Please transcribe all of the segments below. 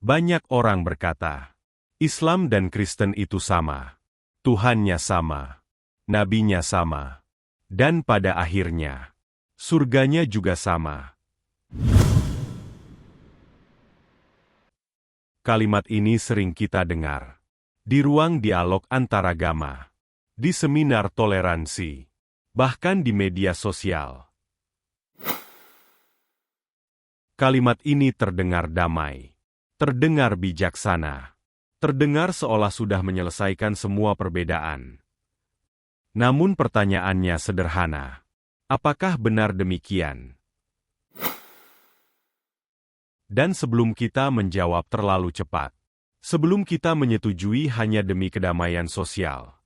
Banyak orang berkata, Islam dan Kristen itu sama. Tuhannya sama. Nabinya sama. Dan pada akhirnya, surganya juga sama. Kalimat ini sering kita dengar di ruang dialog antaragama, di seminar toleransi, bahkan di media sosial. Kalimat ini terdengar damai, terdengar bijaksana, terdengar seolah sudah menyelesaikan semua perbedaan. Namun pertanyaannya sederhana. Apakah benar demikian? Dan sebelum kita menjawab terlalu cepat, sebelum kita menyetujui hanya demi kedamaian sosial,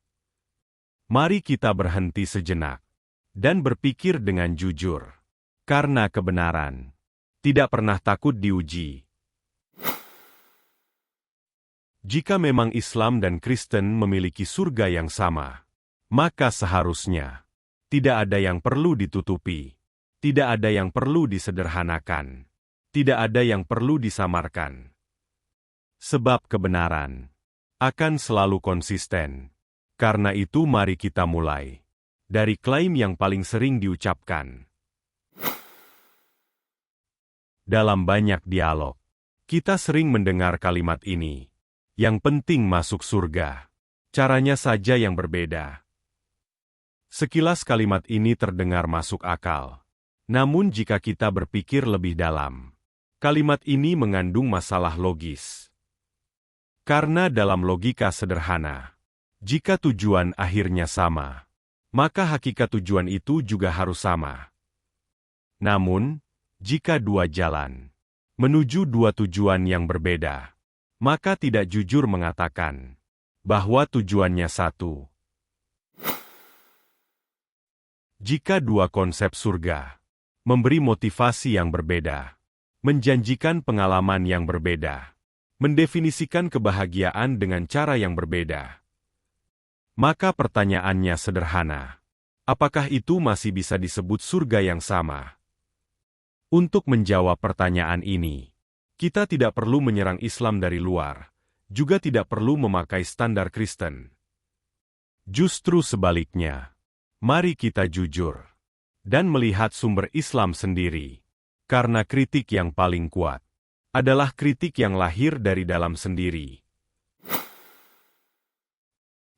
mari kita berhenti sejenak dan berpikir dengan jujur. Karena kebenaran tidak pernah takut diuji. Jika memang Islam dan Kristen memiliki surga yang sama, maka seharusnya tidak ada yang perlu ditutupi, tidak ada yang perlu disederhanakan, tidak ada yang perlu disamarkan. Sebab kebenaran akan selalu konsisten. Karena itu mari kita mulai dari klaim yang paling sering diucapkan. Dalam banyak dialog, kita sering mendengar kalimat ini. Yang penting masuk surga. Caranya saja yang berbeda. Sekilas kalimat ini terdengar masuk akal. Namun jika kita berpikir lebih dalam, kalimat ini mengandung masalah logis. Karena dalam logika sederhana, jika tujuan akhirnya sama, maka hakikat tujuan itu juga harus sama. Namun, jika dua jalan menuju dua tujuan yang berbeda, maka tidak jujur mengatakan bahwa tujuannya satu. Jika dua konsep surga memberi motivasi yang berbeda, menjanjikan pengalaman yang berbeda, mendefinisikan kebahagiaan dengan cara yang berbeda, maka pertanyaannya sederhana. Apakah itu masih bisa disebut surga yang sama? Untuk menjawab pertanyaan ini, kita tidak perlu menyerang Islam dari luar, juga tidak perlu memakai standar Kristen. Justru sebaliknya, mari kita jujur dan melihat sumber Islam sendiri, karena kritik yang paling kuat adalah kritik yang lahir dari dalam sendiri.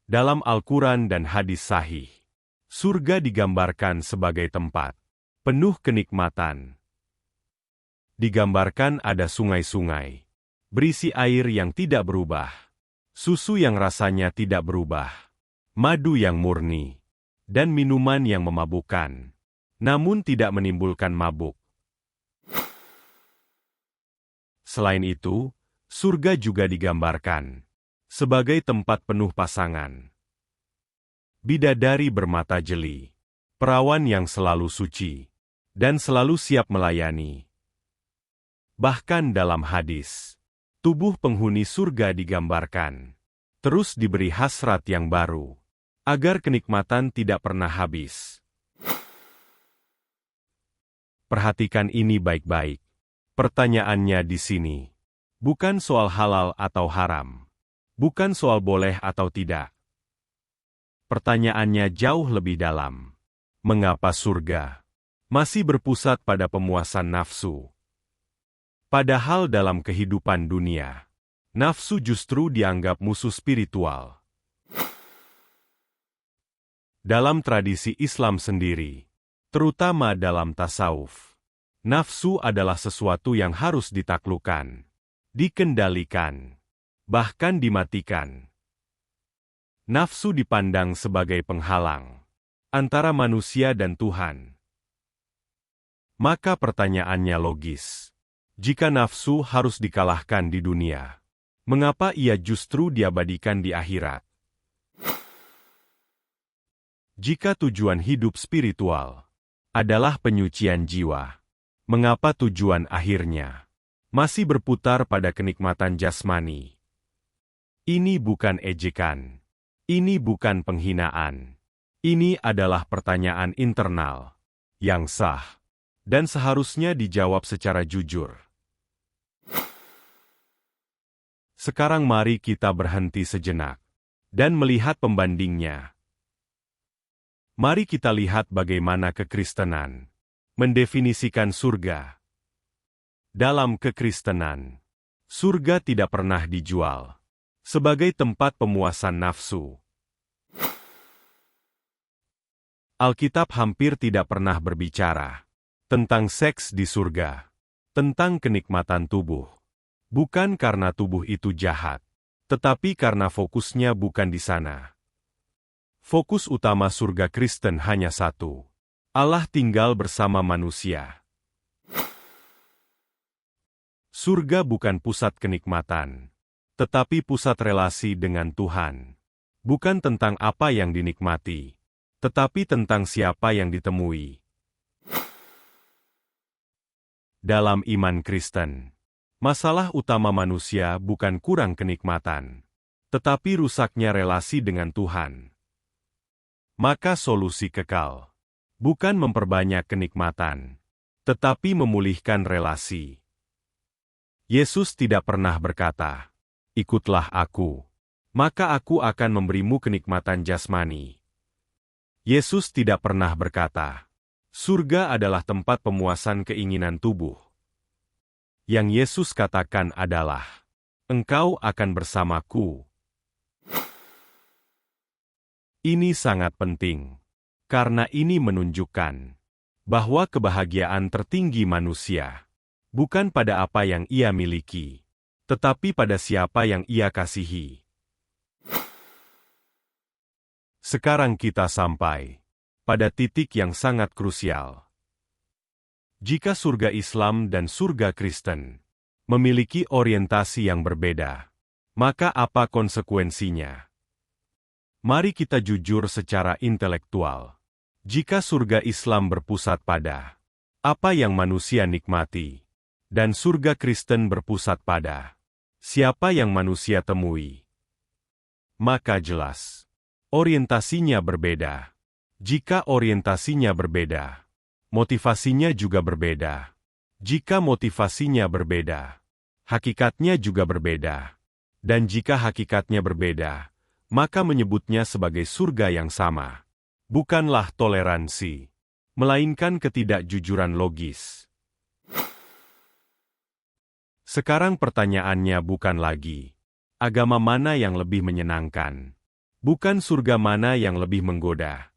Dalam Al-Quran dan hadis sahih, surga digambarkan sebagai tempat penuh kenikmatan. Digambarkan ada sungai-sungai, berisi air yang tidak berubah, susu yang rasanya tidak berubah, madu yang murni, dan minuman yang memabukkan, namun tidak menimbulkan mabuk. Selain itu, surga juga digambarkan sebagai tempat penuh pasangan. Bidadari bermata jeli, perawan yang selalu suci, dan selalu siap melayani. Bahkan dalam hadis, tubuh penghuni surga digambarkan terus diberi hasrat yang baru, agar kenikmatan tidak pernah habis. Perhatikan ini baik-baik. Pertanyaannya di sini bukan soal halal atau haram, bukan soal boleh atau tidak. Pertanyaannya jauh lebih dalam. Mengapa surga masih berpusat pada pemuasan nafsu? Padahal dalam kehidupan dunia, nafsu justru dianggap musuh spiritual. Dalam tradisi Islam sendiri, terutama dalam tasawuf, nafsu adalah sesuatu yang harus ditaklukkan, dikendalikan, bahkan dimatikan. Nafsu dipandang sebagai penghalang antara manusia dan Tuhan. Maka pertanyaannya logis. Jika nafsu harus dikalahkan di dunia, mengapa ia justru diabadikan di akhirat? Jika tujuan hidup spiritual adalah penyucian jiwa, mengapa tujuan akhirnya masih berputar pada kenikmatan jasmani? Ini bukan ejekan, ini bukan penghinaan, ini adalah pertanyaan internal yang sah dan seharusnya dijawab secara jujur. Sekarang mari kita berhenti sejenak dan melihat pembandingnya. Mari kita lihat bagaimana kekristenan mendefinisikan surga. Dalam kekristenan, surga tidak pernah dijual sebagai tempat pemuasan nafsu. Alkitab hampir tidak pernah berbicara tentang seks di surga, tentang kenikmatan tubuh. Bukan karena tubuh itu jahat, tetapi karena fokusnya bukan di sana. Fokus utama surga Kristen hanya satu: Allah tinggal bersama manusia. Surga bukan pusat kenikmatan, tetapi pusat relasi dengan Tuhan. Bukan tentang apa yang dinikmati, tetapi tentang siapa yang ditemui. Dalam iman Kristen, masalah utama manusia bukan kurang kenikmatan, tetapi rusaknya relasi dengan Tuhan. Maka solusi kekal bukan memperbanyak kenikmatan, tetapi memulihkan relasi. Yesus tidak pernah berkata, "Ikutlah aku, maka aku akan memberimu kenikmatan jasmani." Yesus tidak pernah berkata, "Surga adalah tempat pemuasan keinginan tubuh." Yang Yesus katakan adalah, "Engkau akan bersamaku." Ini sangat penting, karena ini menunjukkan bahwa kebahagiaan tertinggi manusia bukan pada apa yang ia miliki, tetapi pada siapa yang ia kasihi. Sekarang kita sampai pada titik yang sangat krusial. Jika surga Islam dan surga Kristen memiliki orientasi yang berbeda, maka apa konsekuensinya? Mari kita jujur secara intelektual. Jika surga Islam berpusat pada apa yang manusia nikmati, dan surga Kristen berpusat pada siapa yang manusia temui, maka jelas orientasinya berbeda. Jika orientasinya berbeda, motivasinya juga berbeda. Jika motivasinya berbeda, hakikatnya juga berbeda. Dan jika hakikatnya berbeda, maka menyebutnya sebagai surga yang sama bukanlah toleransi, melainkan ketidakjujuran logis. Sekarang pertanyaannya bukan lagi agama mana yang lebih menyenangkan, bukan surga mana yang lebih menggoda.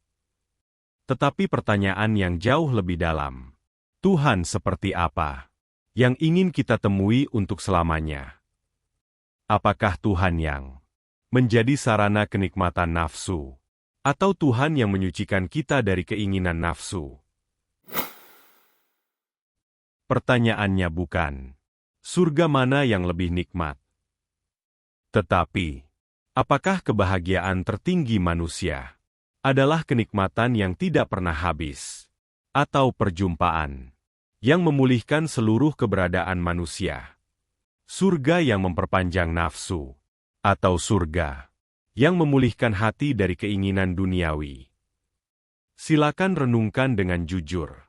Tetapi pertanyaan yang jauh lebih dalam, Tuhan seperti apa yang ingin kita temui untuk selamanya? Apakah Tuhan yang menjadi sarana kenikmatan nafsu, atau Tuhan yang menyucikan kita dari keinginan nafsu? Pertanyaannya bukan surga mana yang lebih nikmat, tetapi apakah kebahagiaan tertinggi manusia adalah kenikmatan yang tidak pernah habis, atau perjumpaan yang memulihkan seluruh keberadaan manusia? Surga yang memperpanjang nafsu, atau surga yang memulihkan hati dari keinginan duniawi? Silakan renungkan dengan jujur.